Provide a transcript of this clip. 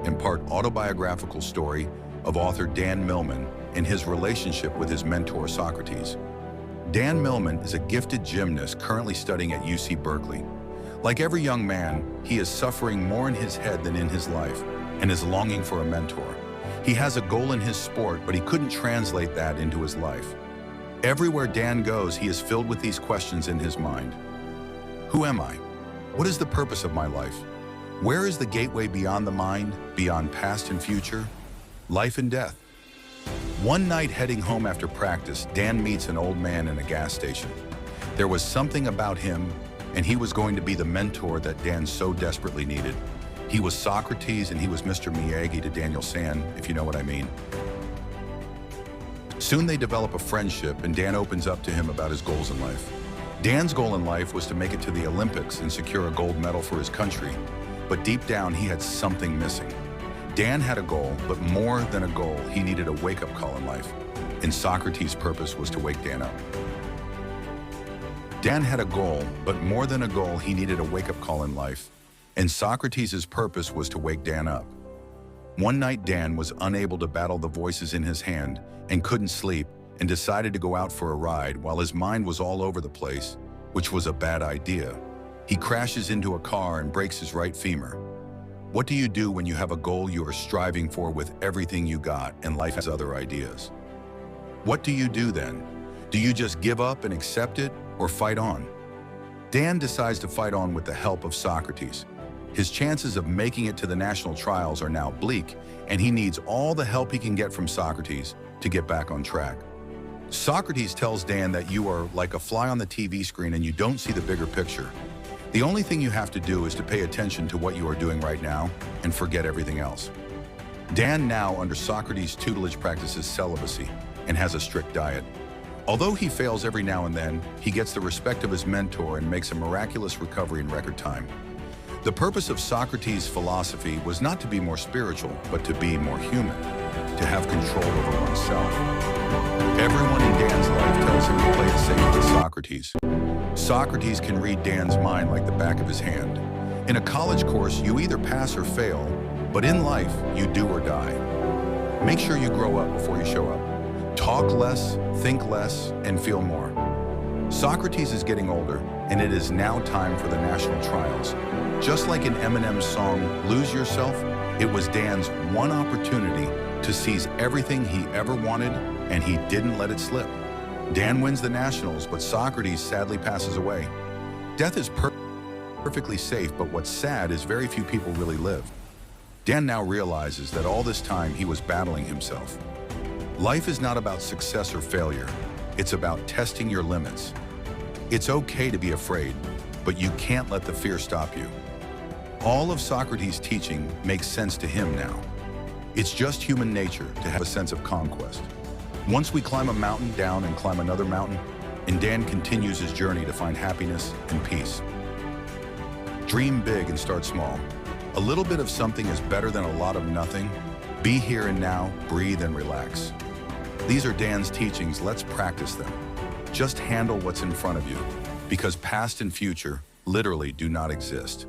in part autobiographical story of author Dan Millman and his relationship with his mentor Socrates. Dan Millman is a gifted gymnast currently studying at UC Berkeley. Like every young man, he is suffering more in his head than in his life and is longing for a mentor. He has a goal in his sport, but he couldn't translate that into his life. Everywhere Dan goes, he is filled with these questions in his mind. Who am I? What is the purpose of my life? Where is the gateway beyond the mind, beyond past and future? Life and death. One night heading home after practice, Dan meets an old man in a gas station. There was something about him, and he was going to be the mentor that Dan so desperately needed. He was Socrates and he was Mr. Miyagi to Daniel San, if you know what I mean. Soon they develop a friendship and Dan opens up to him about his goals in life. Dan's goal in life was to make it to the Olympics and secure a gold medal for his country, but deep down he had something missing. Dan had a goal, but more than a goal, he needed a wake-up call in life, and Socrates' purpose was to wake Dan up. Dan had a goal, but more than a goal, he needed a wake-up call in life, and Socrates' purpose was to wake Dan up. One night, Dan was unable to battle the voices in his hand and couldn't sleep and decided to go out for a ride while his mind was all over the place, which was a bad idea. He crashes into a car and breaks his right femur. What do you do when you have a goal you are striving for with everything you got and life has other ideas? What do you do then? Do you just give up and accept it or fight on? Dan decides to fight on with the help of Socrates. His chances of making it to the national trials are now bleak, and he needs all the help he can get from Socrates to get back on track. Socrates tells Dan that you are like a fly on the TV screen and you don't see the bigger picture. The only thing you have to do is to pay attention to what you are doing right now and forget everything else. Dan, now under Socrates' tutelage, practices celibacy and has a strict diet. Although he fails every now and then, he gets the respect of his mentor and makes a miraculous recovery in record time. The purpose of Socrates' philosophy was not to be more spiritual, but to be more human, to have control over oneself. Everyone in Dan's life tells him to play it safe with Socrates. Socrates can read Dan's mind like the back of his hand. In a college course, you either pass or fail, but in life, you do or die. Make sure you grow up before you show up. Talk less, think less, and feel more. Socrates is getting older, and it is now time for the national trials. Just like in Eminem's song, Lose Yourself, it was Dan's one opportunity to seize everything he ever wanted, and he didn't let it slip. Dan wins the nationals, but Socrates sadly passes away. Death is perfectly safe, but what's sad is very few people really live. Dan now realizes that all this time he was battling himself. Life is not about success or failure. It's about testing your limits. It's okay to be afraid, but you can't let the fear stop you. All of Socrates' teaching makes sense to him now. It's just human nature to have a sense of conquest. Once we climb a mountain down and climb another mountain, and Dan continues his journey to find happiness and peace. Dream big and start small. A little bit of something is better than a lot of nothing. Be here and now, breathe and relax. These are Dan's teachings, let's practice them. Just handle what's in front of you, because past and future literally do not exist.